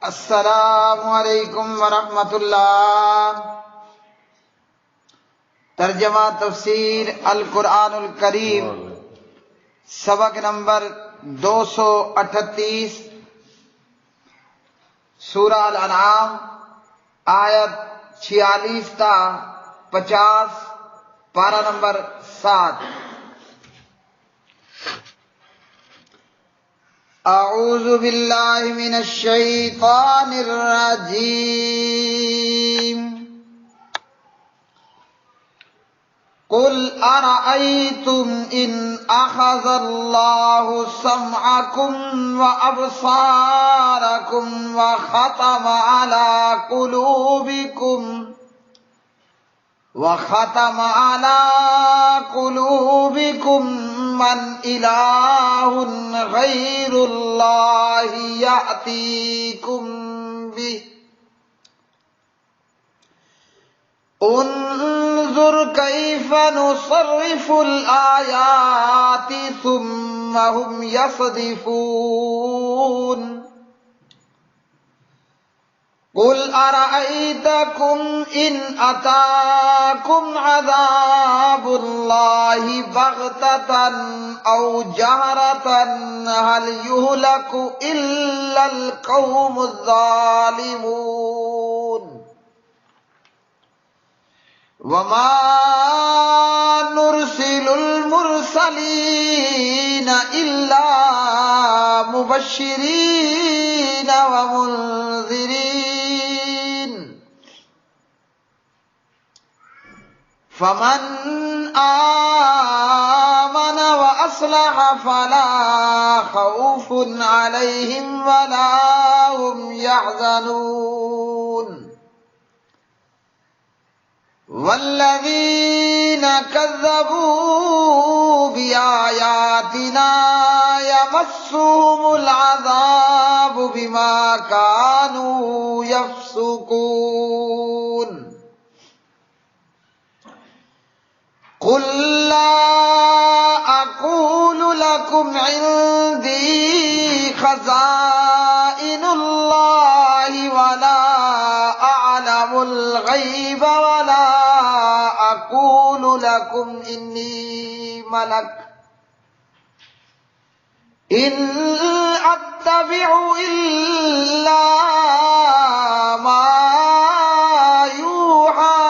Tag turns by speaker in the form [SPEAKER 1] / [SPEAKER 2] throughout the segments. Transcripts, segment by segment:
[SPEAKER 1] السلام علیکم ورحمۃ اللہ۔ ترجمہ تفسیر القرآن الکریم، سبق نمبر 238، سورہ الانعام، آیت 46 تا 50، پارہ نمبر 7۔ اعوذ باللہ من الشیطان الرجیم۔ قل ارأیتم ان اخذ اللہ سمعکم وابصارکم وختم علی قلوبکم من الہ غیر اللہ یأتیکم بہ انظر کیف نصرف الآیات ثم هم یصدفون۔ قل ارأیتکم ان اتاکم عذاب اللہ بغتۃ او جہرۃ هل یہلک الا القوم الظالمون۔ وما نرسل المرسلین الا مبشرین ومنذرین، فمن آمن واصلح فلا خوف علیہم ولا هم يحزنون۔ والذین کذبوا بآیاتنا یمسهم العذاب بما كانوا یفسقون۔ قل لا اقول لكم عندي خزائن الله ولا اعلم الغیب ولا اقول لكم انی ملک ان اتبع الا ما یوحى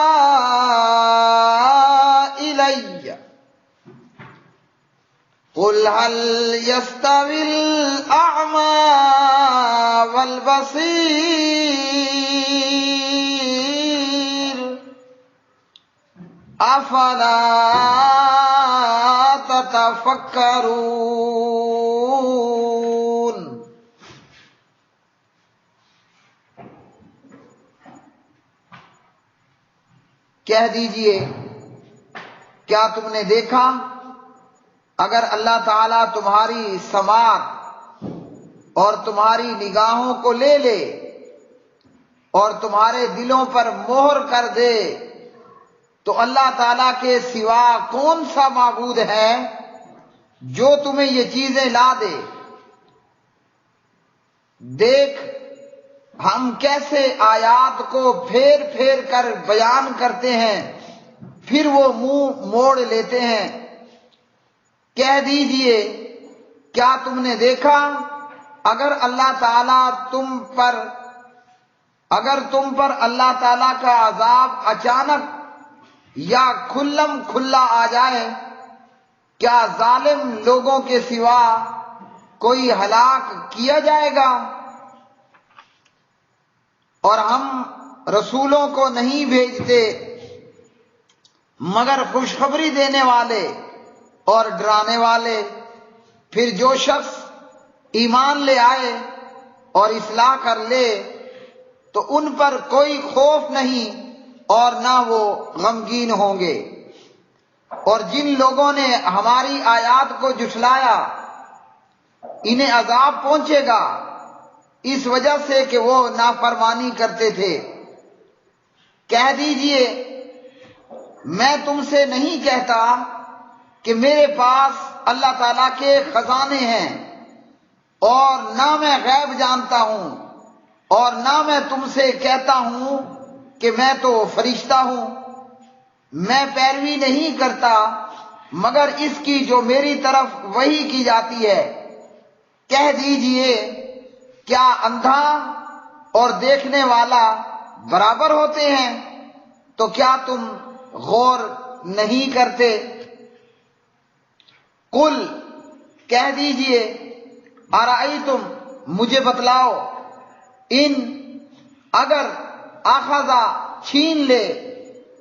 [SPEAKER 1] الی۔ قل هل يستوي الاعمى والبصیر افلا تتفکرون۔ کہہ دیجئے، کیا تم نے دیکھا اگر اللہ تعالیٰ تمہاری سماعت اور تمہاری نگاہوں کو لے لے اور تمہارے دلوں پر مہر کر دے تو اللہ تعالیٰ کے سوا کون سا معبود ہے جو تمہیں یہ چیزیں لا دے؟ دیکھ ہم کیسے آیات کو پھیر پھیر کر بیان کرتے ہیں، پھر وہ منہ موڑ لیتے ہیں۔ کہہ دیجئے، کیا تم نے دیکھا اگر تم پر اللہ تعالیٰ کا عذاب اچانک یا کھلم کھلا آ جائے، کیا ظالم لوگوں کے سوا کوئی ہلاک کیا جائے گا؟ اور ہم رسولوں کو نہیں بھیجتے مگر خوشخبری دینے والے اور ڈرانے والے، پھر جو شخص ایمان لے آئے اور اصلاح کر لے تو ان پر کوئی خوف نہیں اور نہ وہ غمگین ہوں گے۔ اور جن لوگوں نے ہماری آیات کو جھٹلایا انہیں عذاب پہنچے گا اس وجہ سے کہ وہ نافرمانی کرتے تھے۔ کہہ دیجئے، میں تم سے نہیں کہتا کہ میرے پاس اللہ تعالیٰ کے خزانے ہیں اور نہ میں غیب جانتا ہوں، اور نہ میں تم سے کہتا ہوں کہ میں تو فرشتہ ہوں، میں پیروی نہیں کرتا مگر اس کی جو میری طرف وحی کی جاتی ہے۔ کہہ دیجئے کیا اندھا اور دیکھنے والا برابر ہوتے ہیں؟ تو کیا تم غور نہیں کرتے؟ قل کہہ دیجئے ارائیتم مجھے بتلاؤ، ان اگر اخذا چھین لے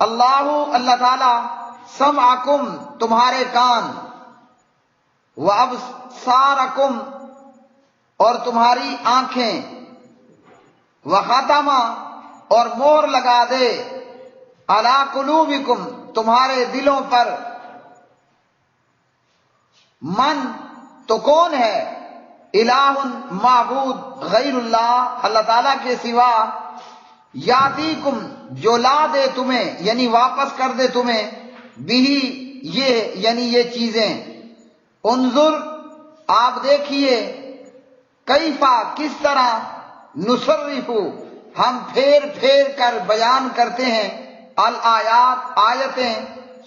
[SPEAKER 1] اللہ تعالی سمعکم تمہارے کان، وابصارکم اور تمہاری آنکھیں، وختم اور مہر لگا دے علی قلوبکم تمہارے دلوں پر، من تو کون ہے، الہ معبود غیر اللہ تعالیٰ کے سوا، یاتیکم جو لا دے تمہیں یعنی واپس کر دے تمہیں، بھی یہ چیزیں، انظر آپ دیکھیے، کیفا کس طرح، نصرف ہم پھیر پھیر کر بیان کرتے ہیں، الآیات آیتیں،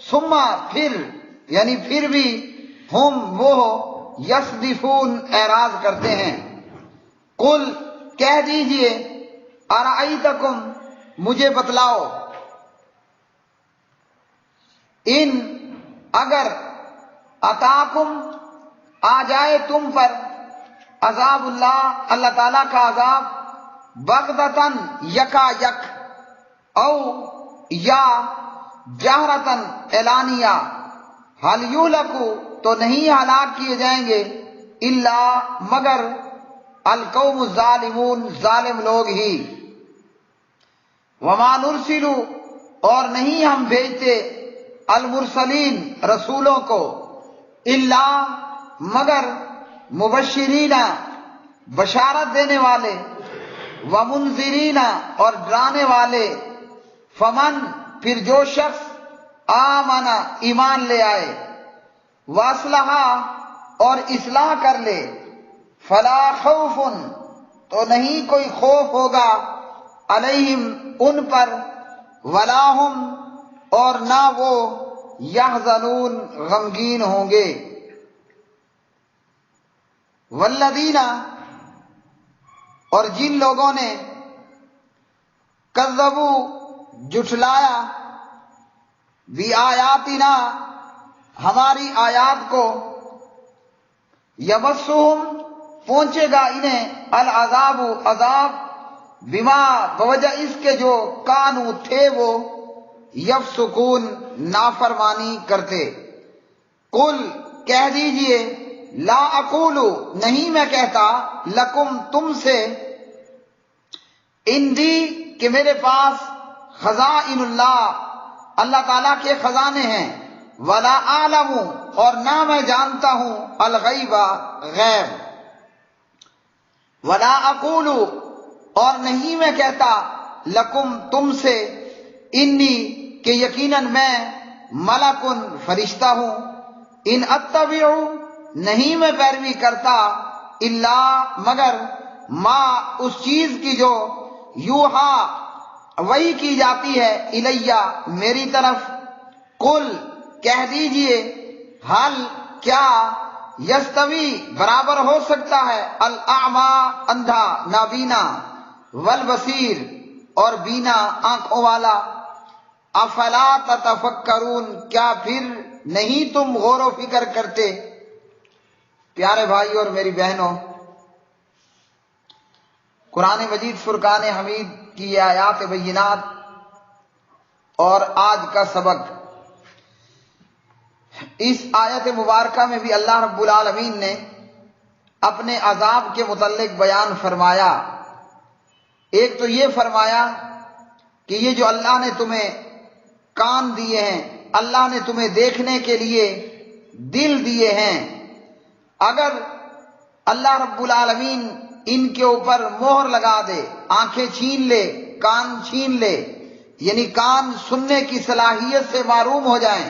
[SPEAKER 1] ثم پھر بھی ہم وہ یصدفون اعراض کرتے ہیں۔ قل کہہ دیجئے ارائیتکم مجھے بتلاؤ، ان اگر اتاکم آ جائے تم پر عذاب اللہ تعالیٰ کا عذاب، بغتتاً یکا یک، او یا جہرتاً اعلانیہ، حل یہلکو تو نہیں ہلاک کیے جائیں گے، الا مگر القوم الظالمون ظالم لوگ ہی، وما نرسل اور نہیں ہم بھیجتے المرسلین رسولوں کو، الا مگر مبشرین بشارت دینے والے، ومنذرین اور ڈرانے والے، فمن پھر جو شخص آمن ایمان لے آئے، واصلح اور اصلاح کر لے، فلا خوف تو نہیں کوئی خوف ہوگا، علیہم ان پر، ولا ہم اور نہ وہ، یحزنون غمگین ہوں گے۔ والذین اور جن لوگوں نے، کذبوا جھٹلایا، بآیاتنا ہماری آیات کو، یمسہم پہنچے گا انہیں، العذاب عذاب، بما بوجہ اس کے جو کانو تھے وہ، یفسقون نافرمانی کرتے۔ قل کہہ دیجئے لا اقول نہیں میں کہتا، لکم تم سے، اندی کہ میرے پاس، خزائن اللہ تعالیٰ کے خزانے ہیں، ولا اعلم اور نہ میں جانتا ہوں، الغیب غیب، ولا اقول اور نہیں میں کہتا، لکم تم سے، انی کہ یقیناً میں، ملکن فرشتہ ہوں، ان اتبع نہیں میں پیروی کرتا، الا مگر، ما اس چیز کی جو، یوحا وحی کی جاتی ہے، الیہ میری طرف۔ قل کہہ دیجئے حل کیا، یستوی برابر ہو سکتا ہے، الاعمی اندھا نابینا، والبصیر اور بینا آنکھوں والا، افلا تتفکرون کیا پھر نہیں تم غور و فکر کرتے؟ پیارے بھائی اور میری بہنوں، قرآن مجید فرقان حمید کی یہ آیات بینات اور آج کا سبق، اس آیت مبارکہ میں بھی اللہ رب العالمین نے اپنے عذاب کے متعلق بیان فرمایا۔ ایک تو یہ فرمایا کہ یہ جو اللہ نے تمہیں کان دیے ہیں، اللہ نے تمہیں دیکھنے کے لیے دل دیے ہیں، اگر اللہ رب العالمین ان کے اوپر مہر لگا دے، آنکھیں چھین لے، کان چھین لے، یعنی کان سننے کی صلاحیت سے محروم ہو جائیں،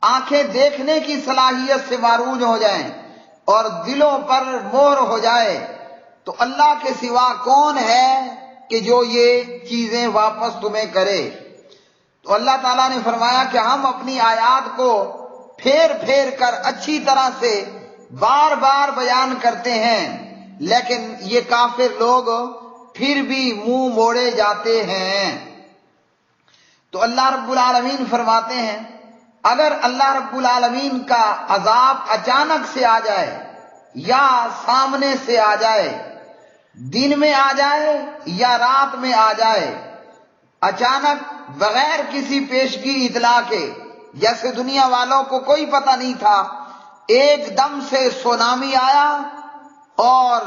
[SPEAKER 1] آنکھیں دیکھنے کی صلاحیت سے محروم ہو جائیں، اور دلوں پر مہر ہو جائے، تو اللہ کے سوا کون ہے کہ جو یہ چیزیں واپس تمہیں کرے۔ تو اللہ تعالیٰ نے فرمایا کہ ہم اپنی آیات کو پھیر پھیر کر اچھی طرح سے بار بار بیان کرتے ہیں، لیکن یہ کافر لوگ پھر بھی منہ موڑے جاتے ہیں۔ تو اللہ رب العالمین فرماتے ہیں اگر اللہ رب العالمین کا عذاب اچانک سے آ جائے یا سامنے سے آ جائے، دن میں آ جائے یا رات میں آ جائے، اچانک بغیر کسی پیشگی اطلاع کے، جیسے دنیا والوں کو کوئی پتہ نہیں تھا، ایک دم سے سونامی آیا اور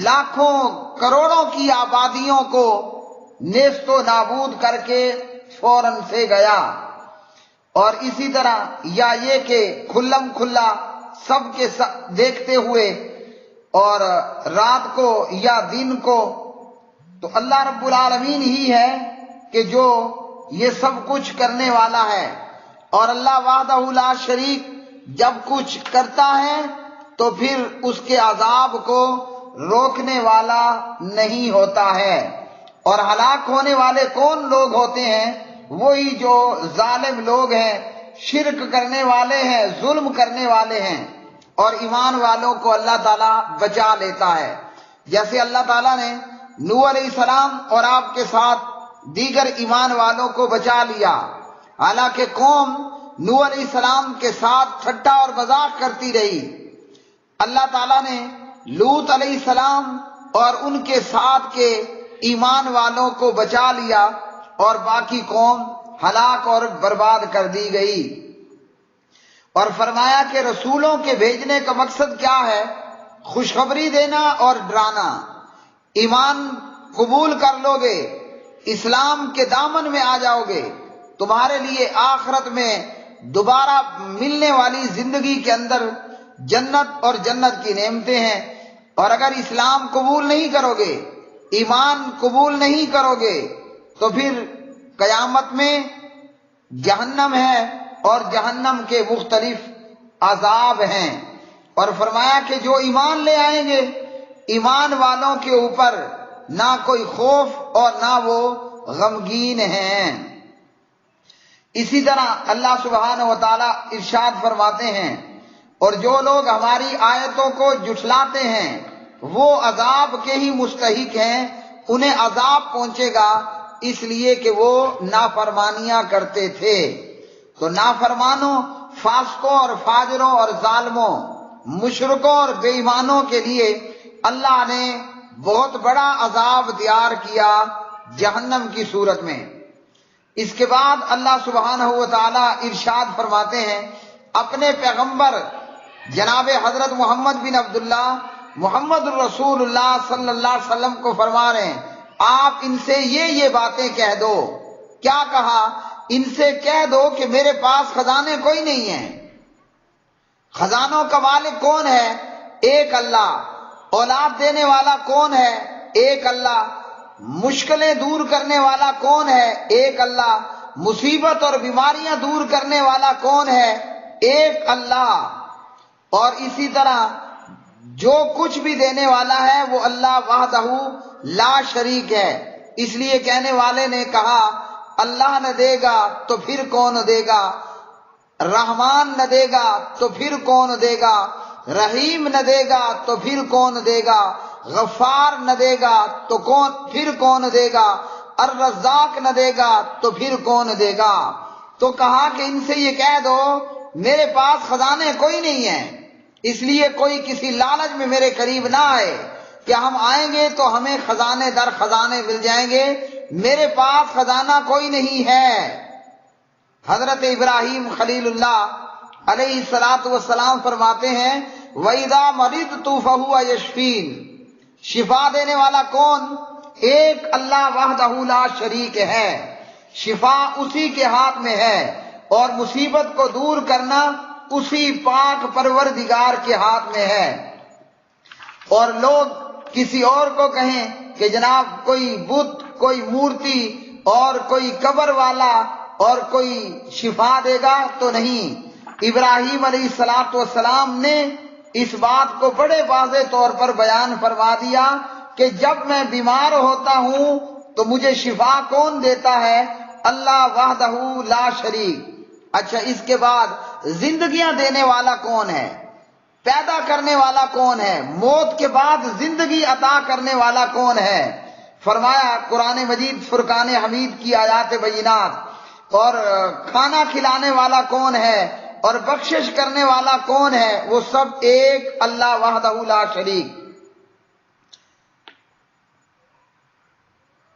[SPEAKER 1] لاکھوں کروڑوں کی آبادیوں کو نیست و نابود کر کے فوراً سے گیا، اور اسی طرح یا یہ کہ کھلم کھلا سب کے سب دیکھتے ہوئے اور رات کو یا دن کو، تو اللہ رب العالمین ہی ہے کہ جو یہ سب کچھ کرنے والا ہے، اور اللہ وحدہ لا شریک جب کچھ کرتا ہے تو پھر اس کے عذاب کو روکنے والا نہیں ہوتا ہے۔ اور ہلاک ہونے والے کون لوگ ہوتے ہیں؟ وہی جو ظالم لوگ ہیں، شرک کرنے والے ہیں، ظلم کرنے والے ہیں، اور ایمان والوں کو اللہ تعالیٰ بچا لیتا ہے۔ جیسے اللہ تعالیٰ نے نوح علیہ السلام اور آپ کے ساتھ دیگر ایمان والوں کو بچا لیا، حالانکہ قوم نوح علیہ السلام کے ساتھ ٹھٹا اور مذاق کرتی رہی۔ اللہ تعالیٰ نے لوط علیہ السلام اور ان کے ساتھ کے ایمان والوں کو بچا لیا، اور باقی قوم ہلاک اور برباد کر دی گئی۔ اور فرمایا کہ رسولوں کے بھیجنے کا مقصد کیا ہے؟ خوشخبری دینا اور ڈرانا۔ ایمان قبول کر لو گے، اسلام کے دامن میں آ جاؤ گے، تمہارے لیے آخرت میں دوبارہ ملنے والی زندگی کے اندر جنت اور جنت کی نعمتیں ہیں۔ اور اگر اسلام قبول نہیں کرو گے، ایمان قبول نہیں کرو گے، تو پھر قیامت میں جہنم ہے، اور جہنم کے مختلف عذاب ہیں۔ اور فرمایا کہ جو ایمان لے آئیں گے، ایمان والوں کے اوپر نہ کوئی خوف اور نہ وہ غمگین ہیں۔ اسی طرح اللہ سبحانہ و تعالیٰ ارشاد فرماتے ہیں اور جو لوگ ہماری آیتوں کو جھٹلاتے ہیں وہ عذاب کے ہی مستحق ہیں، انہیں عذاب پہنچے گا اس لیے کہ وہ نافرمانیاں کرتے تھے۔ تو نافرمانوں، فاسقوں اور فاجروں اور ظالموں، مشرکوں اور بے ایمانوں کے لیے اللہ نے بہت بڑا عذاب تیار کیا جہنم کی صورت میں۔ اس کے بعد اللہ سبحانہ و تعالی ارشاد فرماتے ہیں اپنے پیغمبر جناب حضرت محمد بن عبداللہ محمد الرسول اللہ صلی اللہ علیہ وسلم کو فرما رہے ہیں آپ ان سے یہ باتیں کہہ دو۔ کیا کہا؟ ان سے کہہ دو کہ میرے پاس خزانے کوئی نہیں ہیں۔ خزانوں کا مالک کون ہے؟ ایک اللہ۔ اولاد دینے والا کون ہے؟ ایک اللہ۔ مشکلیں دور کرنے والا کون ہے؟ ایک اللہ۔ مصیبت اور بیماریاں دور کرنے والا کون ہے؟ ایک اللہ۔ اور اسی طرح جو کچھ بھی دینے والا ہے وہ اللہ وحدہ لا شریک ہے۔ اس لیے کہنے والے نے کہا اللہ نہ دے گا تو پھر کون دے گا؟ رحمان نہ دے گا تو پھر کون دے گا؟ رحیم نہ دے گا تو پھر کون دے گا؟ غفار نہ دے گا تو پھر کون دے گا؟ الرزاق نہ دے گا تو پھر کون دے گا؟ تو کہا کہ ان سے یہ کہہ دو میرے پاس خزانے کوئی نہیں ہیں، اس لیے کوئی کسی لالچ میں میرے قریب نہ آئے کہ ہم آئیں گے تو ہمیں خزانے در خزانے مل جائیں گے۔ میرے پاس خزانہ کوئی نہیں ہے۔ حضرت ابراہیم خلیل اللہ علیہ الصلوۃ والسلام فرماتے ہیں وَإِذَا مَرِضْتُ فَهُوَ يَشْفِينِ، شفا دینے والا کون؟ ایک اللہ وحدہ لا شریک ہے۔ شفا اسی کے ہاتھ میں ہے اور مصیبت کو دور کرنا اسی پاک پروردگار کے ہاتھ میں ہے۔ اور لوگ کسی اور کو کہیں کہ جناب کوئی بت، کوئی مورتی اور کوئی قبر والا اور کوئی شفا دے گا، تو نہیں۔ ابراہیم علیہ السلام نے اس بات کو بڑے واضح طور پر بیان فرما دیا کہ جب میں بیمار ہوتا ہوں تو مجھے شفا کون دیتا ہے؟ اللہ وحدہ لا شریک۔ اچھا، اس کے بعد زندگیاں دینے والا کون ہے؟ پیدا کرنے والا کون ہے؟ موت کے بعد زندگی عطا کرنے والا کون ہے؟ فرمایا قرآن مجید فرقان حمید کی آیات بینات، اور کھانا کھلانے والا کون ہے اور بخشش کرنے والا کون ہے؟ وہ سب ایک اللہ وحدہ لا شریک۔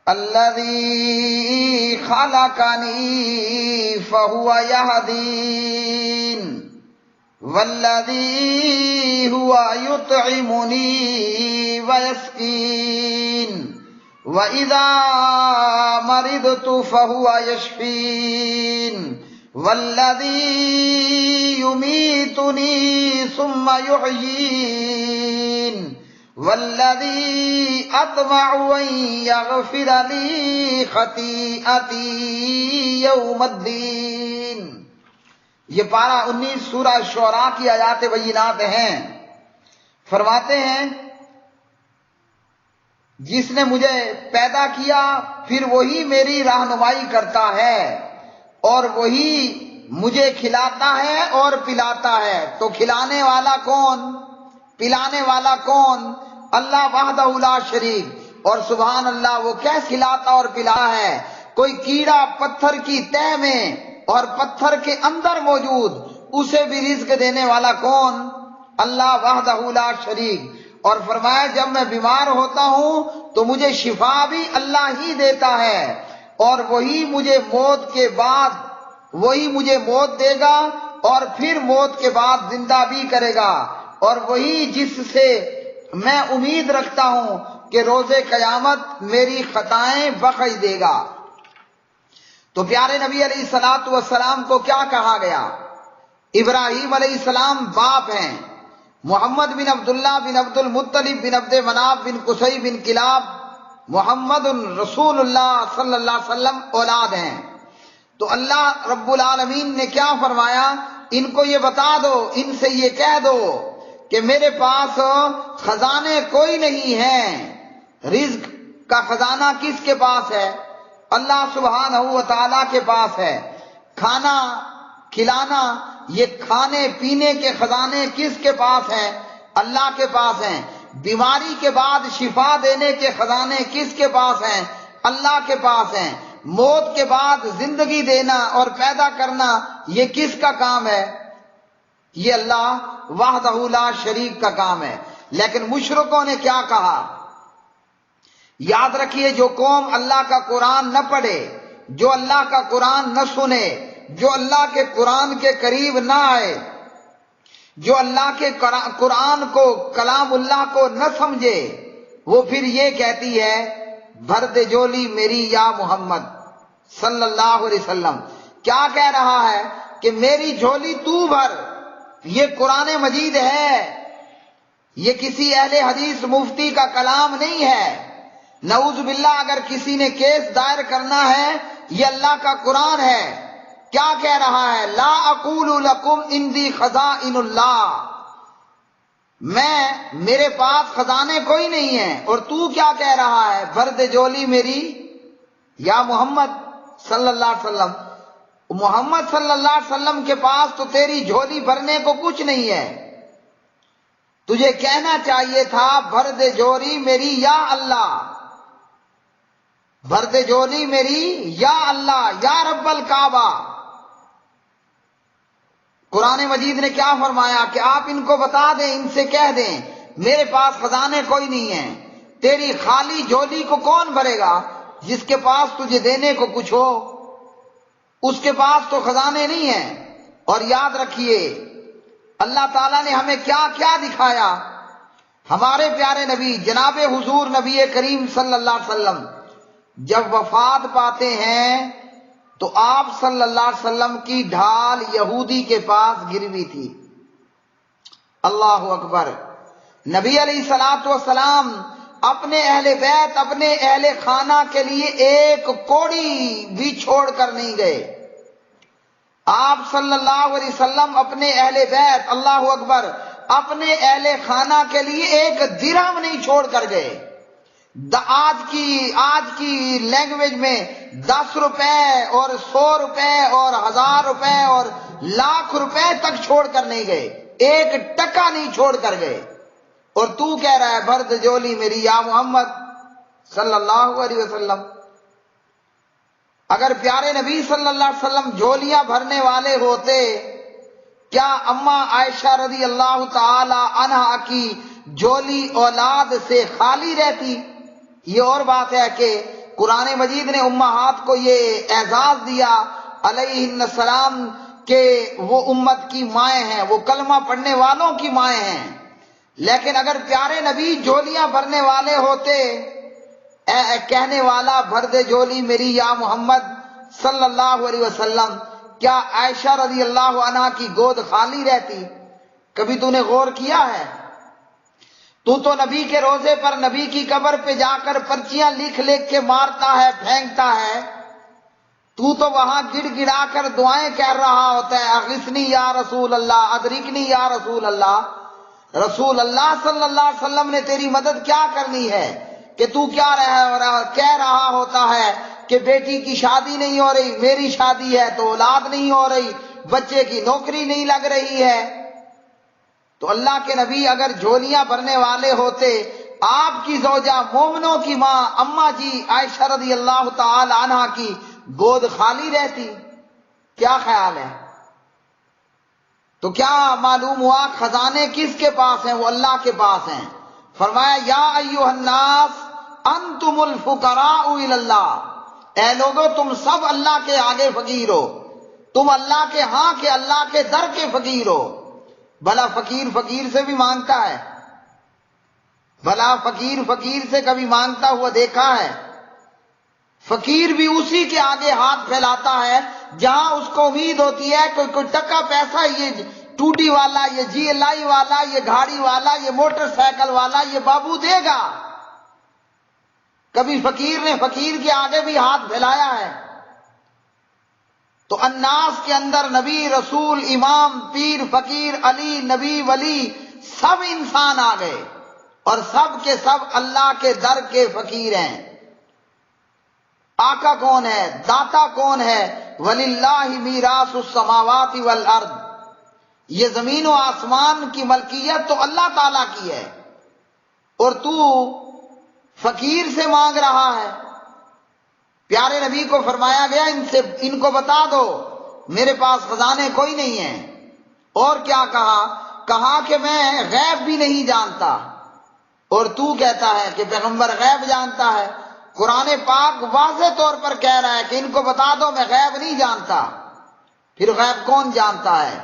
[SPEAKER 1] الذی خلقنی فہو یہدین والذی هو یطعمنی ویسقین وَإِذَا مَرِضْتُ فَهُوَ يَشْفِينِ وَالَّذِي يُمِيتُنِي ثُمَّ يُحْيِينِ وَالَّذِي أَطْمَعُ أَن يَغْفِرَ لِي خَطِيئَتِي يَوْمَ الدِّينِ۔ یہ پارہ 19 سورہ شعراء کی آیات بینات ہیں۔ فرماتے ہیں جس نے مجھے پیدا کیا پھر وہی میری رہنمائی کرتا ہے اور وہی مجھے کھلاتا ہے اور پلاتا ہے۔ تو کھلانے والا کون؟ پلانے والا کون؟ اللہ وحدہ لا شریک۔ اور سبحان اللہ، وہ کیسے کھلاتا اور پلاتا ہے؟ کوئی کیڑا پتھر کی تہ میں اور پتھر کے اندر موجود، اسے بھی رزق دینے والا کون؟ اللہ وحدہ لا شریک۔ اور فرمایا جب میں بیمار ہوتا ہوں تو مجھے شفا بھی اللہ ہی دیتا ہے، اور وہی مجھے موت دے گا اور پھر موت کے بعد زندہ بھی کرے گا، اور وہی جس سے میں امید رکھتا ہوں کہ روز قیامت میری خطائیں بخش دے گا۔ تو پیارے نبی علیہ الصلوۃ والسلام کو کیا کہا گیا؟ ابراہیم علیہ السلام باپ ہیں، محمد بن عبداللہ بن عبد المطلب بن عبد مناف بن قصی بن کلاب محمد رسول اللہ صلی اللہ علیہ وسلم اولاد ہیں۔ تو اللہ رب العالمین نے کیا فرمایا؟ ان کو یہ بتا دو، ان سے یہ کہہ دو کہ میرے پاس خزانے کوئی نہیں ہیں۔ رزق کا خزانہ کس کے پاس ہے؟ اللہ سبحانہ و تعالیٰ کے پاس ہے۔ کھانا کھلانا، یہ کھانے پینے کے خزانے کس کے پاس ہیں؟ اللہ کے پاس ہیں۔ بیماری کے بعد شفا دینے کے خزانے کس کے پاس ہیں؟ اللہ کے پاس ہیں۔ موت کے بعد زندگی دینا اور پیدا کرنا، یہ کس کا کام ہے؟ یہ اللہ وحدہ لا شریک کا کام ہے۔ لیکن مشرکوں نے کیا کہا؟ یاد رکھیے، جو قوم اللہ کا قرآن نہ پڑھے، جو اللہ کا قرآن نہ سنے، جو اللہ کے قرآن کے قریب نہ آئے، جو اللہ کے قرآن کو، کلام اللہ کو نہ سمجھے، وہ پھر یہ کہتی ہے بھر دے جولی میری یا محمد صلی اللہ علیہ وسلم۔ کیا کہہ رہا ہے؟ کہ میری جھولی تو بھر۔ یہ قرآن مجید ہے، یہ کسی اہل حدیث مفتی کا کلام نہیں ہے۔ نعوذ باللہ، اگر کسی نے کیس دائر کرنا ہے، یہ اللہ کا قرآن ہے۔ کیا کہہ رہا ہے؟ لا اقول لکم عندی خزائن اللہ، میرے پاس خزانے کوئی نہیں ہیں۔ اور تو کیا کہہ رہا ہے؟ بھر دے جولی میری یا محمد صلی اللہ علیہ وسلم۔ محمد صلی اللہ علیہ وسلم کے پاس تو تیری جھولی بھرنے کو کچھ نہیں ہے۔ تجھے کہنا چاہیے تھا بھر دے جولی میری یا اللہ، بھر دے جولی میری یا اللہ، یا رب الکعبہ۔ قرآن مجید نے کیا فرمایا کہ آپ ان کو بتا دیں، ان سے کہہ دیں میرے پاس خزانے کوئی نہیں ہیں۔ تیری خالی جھولی کو کون بھرے گا؟ جس کے پاس تجھے دینے کو کچھ ہو، اس کے پاس تو خزانے نہیں ہیں۔ اور یاد رکھیے، اللہ تعالیٰ نے ہمیں کیا کیا دکھایا؟ ہمارے پیارے نبی جناب حضور نبی کریم صلی اللہ علیہ وسلم جب وفات پاتے ہیں تو آپ صلی اللہ علیہ وسلم کی ڈھال یہودی کے پاس گروی تھی۔ اللہ اکبر۔ نبی علیہ الصلوۃ والسلام اپنے اہل بیت، اپنے اہل خانہ کے لیے ایک کوڑی بھی چھوڑ کر نہیں گئے۔ آپ صلی اللہ علیہ وسلم اپنے اہل بیت، اللہ اکبر، اپنے اہل خانہ کے لیے ایک درہم نہیں چھوڑ کر گئے۔ آج کی لینگویج میں 10 روپے اور 100 روپے اور 1000 روپے اور لاکھ روپے تک چھوڑ کر نہیں گئے، 1 ٹکا نہیں چھوڑ کر گئے، اور تو کہہ رہا ہے بھر دے جھولی میری یا محمد صلی اللہ علیہ وسلم۔ اگر پیارے نبی صلی اللہ علیہ وسلم جھولیاں بھرنے والے ہوتے، کیا اماں عائشہ رضی اللہ تعالی عنہا کی جھولی اولاد سے خالی رہتی؟ یہ اور بات ہے کہ قرآن مجید نے امہات کو یہ اعزاز دیا علیہ السلام کہ وہ امت کی مائیں ہیں، وہ کلمہ پڑھنے والوں کی مائیں ہیں، لیکن اگر پیارے نبی جھولیاں بھرنے والے ہوتے، کہنے والا بھر دے جھولی میری یا محمد صلی اللہ علیہ وسلم، کیا عائشہ رضی اللہ عنہا کی گود خالی رہتی؟ کبھی تو نے غور کیا ہے؟ تو نبی کے روزے پر نبی کی قبر پہ جا کر پرچیاں لکھ لکھ کے مارتا ہے، پھینکتا ہے، تو وہاں گڑ گڑا کر دعائیں کہہ رہا ہوتا ہے، اغثنی یا رسول اللہ، ادرکنی یا رسول اللہ۔ رسول اللہ صلی اللہ علیہ وسلم نے تیری مدد کیا کرنی ہے کہ تو کیا کہہ رہا ہوتا ہے کہ بیٹی کی شادی نہیں ہو رہی، میری شادی ہے تو اولاد نہیں ہو رہی، بچے کی نوکری نہیں لگ رہی ہے۔ تو اللہ کے نبی اگر جھولیاں بھرنے والے ہوتے، آپ کی زوجہ مومنوں کی ماں اماں جی عائشہ رضی اللہ تعالی عنہا کی گود خالی رہتی؟ کیا خیال ہے؟ تو کیا معلوم ہوا خزانے کس کے پاس ہیں؟ وہ اللہ کے پاس ہیں۔ فرمایا یا ایھا الناس انتم الفقراء الی اللہ، اے لوگو تم سب اللہ کے آگے فقیر ہو، تم اللہ کے ہاں کے اللہ کے در کے فقیر ہو۔ بھلا فقیر فقیر سے بھی مانگتا ہے؟ بھلا فقیر فقیر سے کبھی مانگتا ہوا دیکھا ہے؟ فقیر بھی اسی کے آگے ہاتھ پھیلاتا ہے جہاں اس کو امید ہوتی ہے کوئی ٹکا پیسہ، یہ ٹوٹی والا، یہ جی ایل آئی والا، یہ گاڑی والا، یہ موٹر سائیکل والا، یہ بابو دے گا۔ کبھی فقیر نے فقیر کے آگے بھی ہاتھ پھیلایا ہے؟ تو الناس کے اندر نبی، رسول، امام، پیر، فقیر، علی، نبی، ولی، سب انسان آ گئے، اور سب کے سب اللہ کے در کے فقیر ہیں۔ آقا کون ہے؟ داتا کون ہے؟ وَلِلَّهِ مِيرَاثُ السَّمَاوَاتِ وَالْأَرْضِ، یہ زمین و آسمان کی ملکیت تو اللہ تعالیٰ کی ہے، اور تو فقیر سے مانگ رہا ہے۔ پیارے نبی کو فرمایا گیا ان کو بتا دو میرے پاس خزانے کوئی نہیں ہیں، اور کیا کہا کہ میں غیب بھی نہیں جانتا، اور تو کہتا ہے کہ پیغمبر غیب جانتا ہے۔ قرآن پاک واضح طور پر کہہ رہا ہے کہ ان کو بتا دو میں غیب نہیں جانتا۔ پھر غیب کون جانتا ہے؟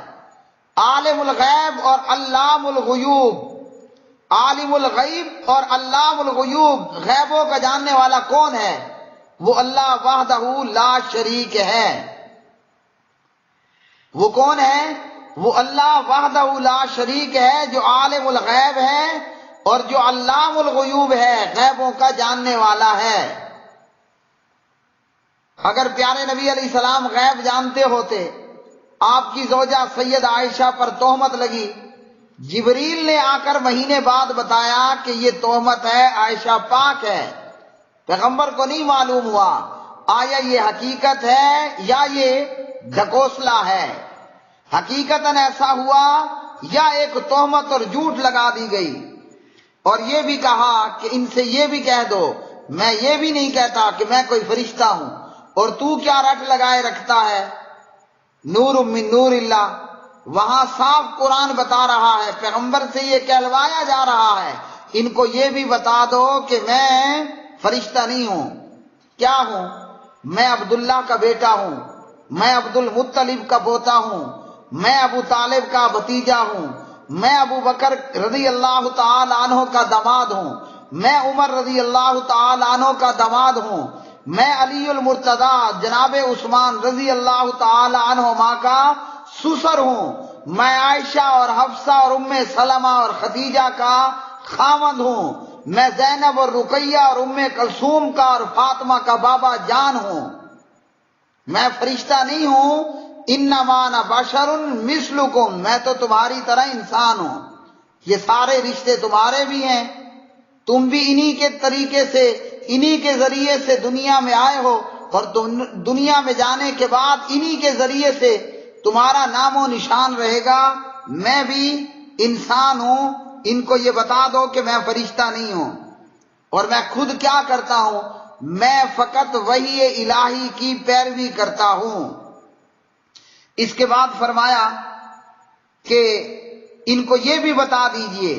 [SPEAKER 1] عالم الغیب اور علام الغیوب، عالم الغیب اور علام الغیوب، غیبوں کا جاننے والا کون ہے؟ وہ اللہ وحدہ لا شریک ہے۔ وہ کون ہے؟ وہ اللہ وحدہ لا شریک ہے، جو عالم الغیب ہے اور جو علام الغیوب ہے، غیبوں کا جاننے والا ہے۔ اگر پیارے نبی علیہ السلام غیب جانتے ہوتے، آپ کی زوجہ سید عائشہ پر تہمت لگی، جبریل نے آ کر مہینے بعد بتایا کہ یہ تہمت ہے، عائشہ پاک ہے، پیغمبر کو نہیں معلوم ہوا آیا یہ حقیقت ہے یا یہ ڈھکوسلا ہے، حقیقتاً ایسا ہوا یا ایک تہمت اور جھوٹ لگا دی گئی۔ اور یہ بھی کہا کہ ان سے یہ بھی کہہ دو میں یہ بھی نہیں کہتا کہ میں کوئی فرشتہ ہوں، اور تو کیا رٹ لگائے رکھتا ہے؟ نور من نور اللہ، وہاں صاف قرآن بتا رہا ہے، پیغمبر سے یہ کہلوایا جا رہا ہے ان کو یہ بھی بتا دو کہ میں فرشتہ نہیں ہوں۔ کیا ہوں؟ میں عبداللہ کا بیٹا ہوں، میں عبد المطلب کا پوتا ہوں، میں ابو طالب کا بھتیجا ہوں، میں ابو بکر رضی اللہ تعالی عنہ کا داماد ہوں، میں عمر رضی اللہ تعالی عنہ کا داماد ہوں، میں علی المرتضی جناب عثمان رضی اللہ تعالی عنہما کا سسر ہوں، میں عائشہ اور حفصہ اور ام سلمہ اور خدیجہ کا خامند ہوں، میں زینب اور رقیہ اور ام کلثوم کا اور فاطمہ کا بابا جان ہوں، میں فرشتہ نہیں ہوں، انما انا بشر مثلکم، میں تو تمہاری طرح انسان ہوں، یہ سارے رشتے تمہارے بھی ہیں، تم بھی انہی کے طریقے سے، انہی کے ذریعے سے دنیا میں آئے ہو، اور دنیا میں جانے کے بعد انہی کے ذریعے سے تمہارا نام و نشان رہے گا۔ میں بھی انسان ہوں، ان کو یہ بتا دو کہ میں فرشتہ نہیں ہوں، اور میں خود کیا کرتا ہوں، میں فقط وحی الہی کی پیروی کرتا ہوں۔ اس کے بعد فرمایا کہ ان کو یہ بھی بتا دیجئے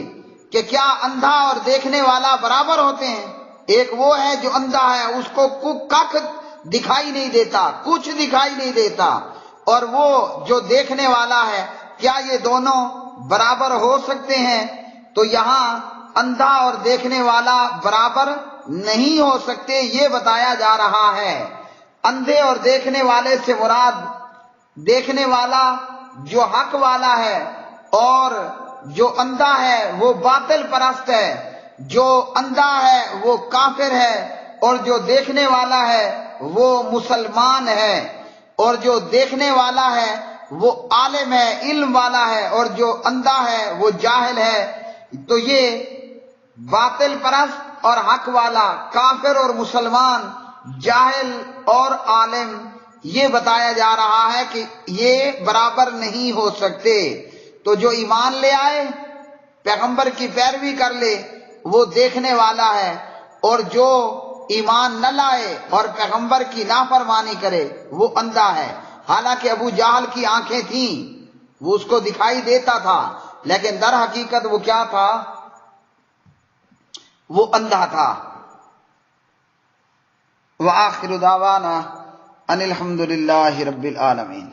[SPEAKER 1] کہ کیا اندھا اور دیکھنے والا برابر ہوتے ہیں؟ ایک وہ ہے جو اندھا ہے، اس کو ککھ دکھائی نہیں دیتا، کچھ دکھائی نہیں دیتا، اور وہ جو دیکھنے والا ہے، کیا یہ دونوں برابر ہو سکتے ہیں؟ تو یہاں اندھا اور دیکھنے والا برابر نہیں ہو سکتے، یہ بتایا جا رہا ہے۔ اندھے اور دیکھنے والے سے مراد دیکھنے والا جو حق والا ہے، اور جو اندھا ہے وہ باطل پرست ہے، جو اندھا ہے وہ کافر ہے، اور جو دیکھنے والا ہے وہ مسلمان ہے، اور جو دیکھنے والا ہے وہ عالم ہے، علم والا ہے، اور جو اندھا ہے وہ جاہل ہے۔ تو یہ باطل پرست اور حق والا، کافر اور مسلمان، جاہل اور عالم، یہ بتایا جا رہا ہے کہ یہ برابر نہیں ہو سکتے۔ تو جو ایمان لے آئے، پیغمبر کی پیروی کر لے، وہ دیکھنے والا ہے، اور جو ایمان نہ لائے اور پیغمبر کی نافرمانی کرے وہ اندھا ہے۔ حالانکہ ابو جہل کی آنکھیں تھیں، وہ اس کو دکھائی دیتا تھا، لیکن در حقیقت وہ کیا تھا؟ وہ اندھا تھا۔ وآخر دعوانا ان الحمد للہ رب العالمین۔